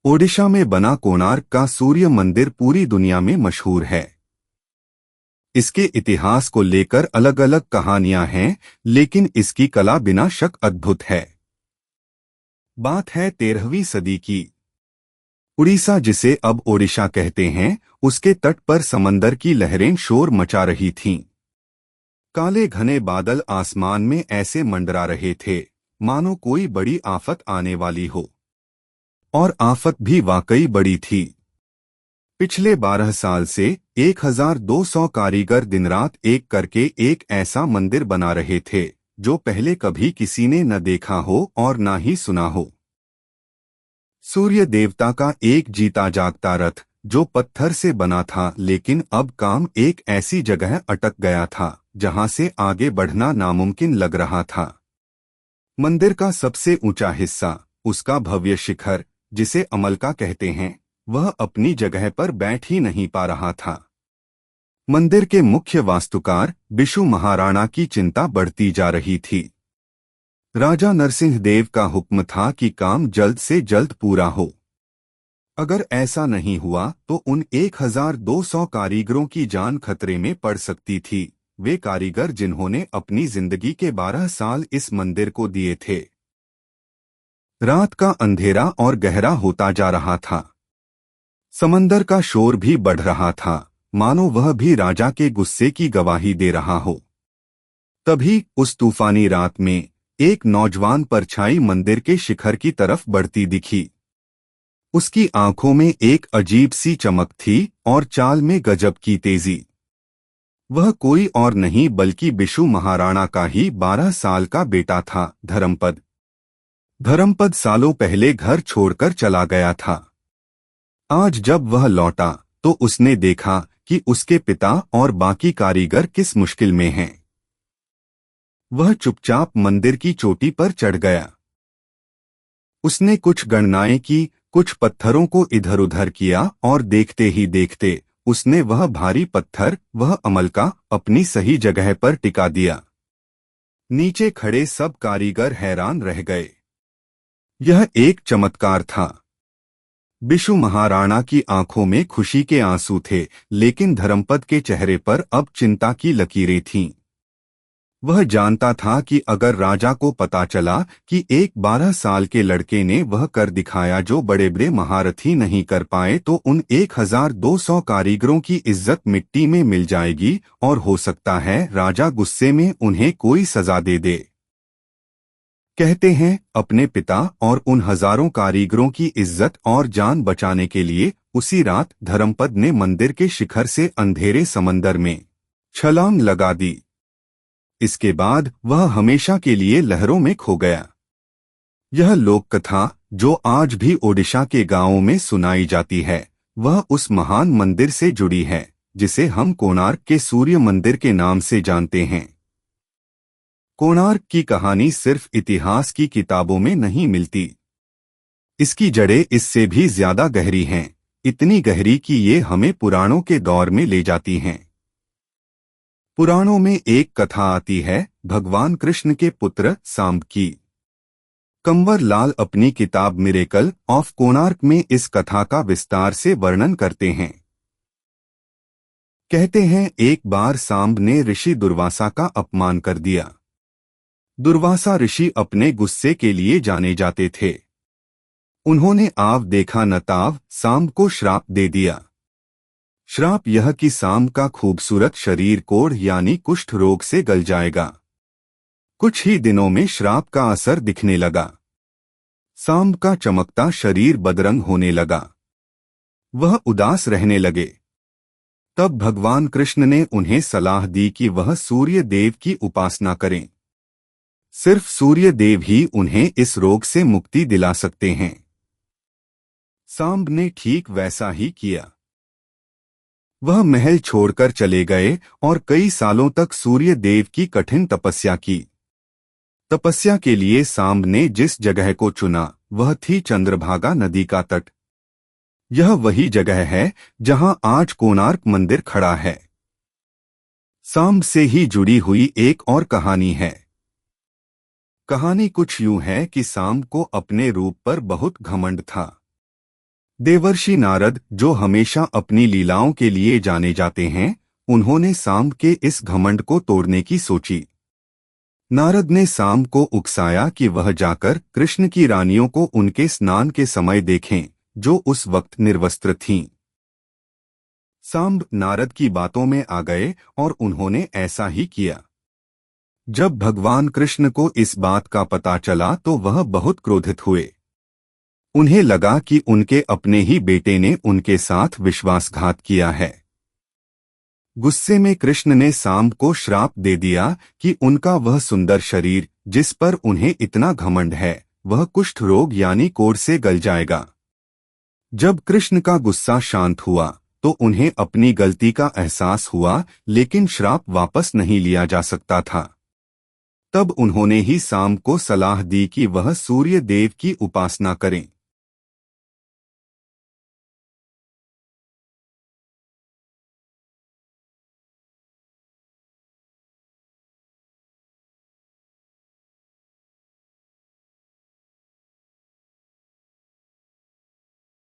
ओडिशा में बना कोणार्क का सूर्य मंदिर पूरी दुनिया में मशहूर है। इसके इतिहास को लेकर अलग अलग कहानियां हैं, लेकिन इसकी कला बिना शक अद्भुत है। बात है 13वीं सदी की। उड़ीसा, जिसे अब ओडिशा कहते हैं, उसके तट पर समंदर की लहरें शोर मचा रही थीं। काले घने बादल आसमान में ऐसे मंडरा रहे थे मानो कोई बड़ी आफत आने वाली हो। और आफत भी वाकई बड़ी थी। पिछले 12 साल से 1200 कारीगर दिनरात एक करके एक ऐसा मंदिर बना रहे थे जो पहले कभी किसी ने न देखा हो और न ही सुना हो। सूर्य देवता का एक जीता जागता रथ जो पत्थर से बना था, लेकिन अब काम एक ऐसी जगह अटक गया था जहां से आगे बढ़ना नामुमकिन लग रहा था। मंदिर का सबसे ऊंचा हिस्सा, उसका भव्य शिखर जिसे अमलका कहते हैं, वह अपनी जगह पर बैठ ही नहीं पा रहा था। मंदिर के मुख्य वास्तुकार बिशु महाराणा की चिंता बढ़ती जा रही थी। राजा नरसिंह देव का हुक्म था कि काम जल्द से जल्द पूरा हो। अगर ऐसा नहीं हुआ तो उन 1200 कारीगरों की जान खतरे में पड़ सकती थी। वे कारीगर जिन्होंने अपनी जिंदगी के 12 साल इस मंदिर को दिए थे। रात का अंधेरा और गहरा होता जा रहा था। समंदर का शोर भी बढ़ रहा था, मानो वह भी राजा के गुस्से की गवाही दे रहा हो। तभी उस तूफानी रात में एक नौजवान परछाई मंदिर के शिखर की तरफ बढ़ती दिखी। उसकी आंखों में एक अजीब सी चमक थी और चाल में गजब की तेजी। वह कोई और नहीं बल्कि बिशु महाराणा का ही 12 साल का बेटा था, धर्मपद। धर्मपद सालों पहले घर छोड़कर चला गया था। आज जब वह लौटा तो उसने देखा कि उसके पिता और बाकी कारीगर किस मुश्किल में हैं। वह चुपचाप मंदिर की चोटी पर चढ़ गया। उसने कुछ गणनाएं की, कुछ पत्थरों को इधर उधर किया और देखते ही देखते उसने वह भारी पत्थर, वह अमलका, अपनी सही जगह पर टिका दिया। नीचे खड़े सब कारीगर हैरान रह गए। यह एक चमत्कार था। बिशु महाराणा की आंखों में खुशी के आंसू थे, लेकिन धर्मपद के चेहरे पर अब चिंता की लकीरें थीं। वह जानता था कि अगर राजा को पता चला कि एक 12 साल के लड़के ने वह कर दिखाया जो बड़े बड़े महारथी नहीं कर पाए, तो उन 1200 कारीगरों की इज्जत मिट्टी में मिल जाएगी और हो सकता है राजा गुस्से में उन्हें कोई सजा दे दे। कहते हैं, अपने पिता और उन हजारों कारीगरों की इज्जत और जान बचाने के लिए उसी रात धर्मपद ने मंदिर के शिखर से अंधेरे समंदर में छलांग लगा दी। इसके बाद वह हमेशा के लिए लहरों में खो गया। यह लोक कथा जो आज भी ओडिशा के गांवों में सुनाई जाती है, वह उस महान मंदिर से जुड़ी है जिसे हम कोणार्क के सूर्य मंदिर के नाम से जानते हैं। कोणार्क की कहानी सिर्फ इतिहास की किताबों में नहीं मिलती। इसकी जड़ें इससे भी ज्यादा गहरी हैं, इतनी गहरी कि ये हमें पुराणों के दौर में ले जाती हैं। पुराणों में एक कथा आती है भगवान कृष्ण के पुत्र सांब की। कंवर लाल अपनी किताब मिरेकल ऑफ कोणार्क में इस कथा का विस्तार से वर्णन करते हैं। कहते हैं, एक बार सांब ने ऋषि दुर्वासा का अपमान कर दिया। दुर्वासा ऋषि अपने गुस्से के लिए जाने जाते थे। उन्होंने आव देखा न ताव सांब को श्राप दे दिया। श्राप यह कि सांब का खूबसूरत शरीर कोढ़ यानी कुष्ठ रोग से गल जाएगा। कुछ ही दिनों में श्राप का असर दिखने लगा। सांब का चमकता शरीर बदरंग होने लगा। वह उदास रहने लगे। तब भगवान कृष्ण ने उन्हें सलाह दी कि वह सूर्य देव की उपासना करें। सिर्फ सूर्य देव ही उन्हें इस रोग से मुक्ति दिला सकते हैं। सांब ने ठीक वैसा ही किया। वह महल छोड़कर चले गए और कई सालों तक सूर्य देव की कठिन तपस्या की। तपस्या के लिए सांब ने जिस जगह को चुना वह थी चंद्रभागा नदी का तट। यह वही जगह है जहां आज कोणार्क मंदिर खड़ा है। सांब से ही जुड़ी हुई एक और कहानी है। कहानी कुछ यूं है कि सांब को अपने रूप पर बहुत घमंड था। देवर्षि नारद, जो हमेशा अपनी लीलाओं के लिए जाने जाते हैं, उन्होंने सांब के इस घमंड को तोड़ने की सोची। नारद ने सांब को उकसाया कि वह जाकर कृष्ण की रानियों को उनके स्नान के समय देखें, जो उस वक्त निर्वस्त्र थीं। सांब नारद की बातों में आ गए और उन्होंने ऐसा ही किया। जब भगवान कृष्ण को इस बात का पता चला तो वह बहुत क्रोधित हुए। उन्हें लगा कि उनके अपने ही बेटे ने उनके साथ विश्वासघात किया है। गुस्से में कृष्ण ने सांब को श्राप दे दिया कि उनका वह सुंदर शरीर, जिस पर उन्हें इतना घमंड है, वह कुष्ठ रोग यानी कोढ़ से गल जाएगा। जब कृष्ण का गुस्सा शांत हुआ तो उन्हें अपनी गलती का एहसास हुआ, लेकिन श्राप वापस नहीं लिया जा सकता था। तब उन्होंने ही सांब को सलाह दी कि वह सूर्य देव की उपासना करें।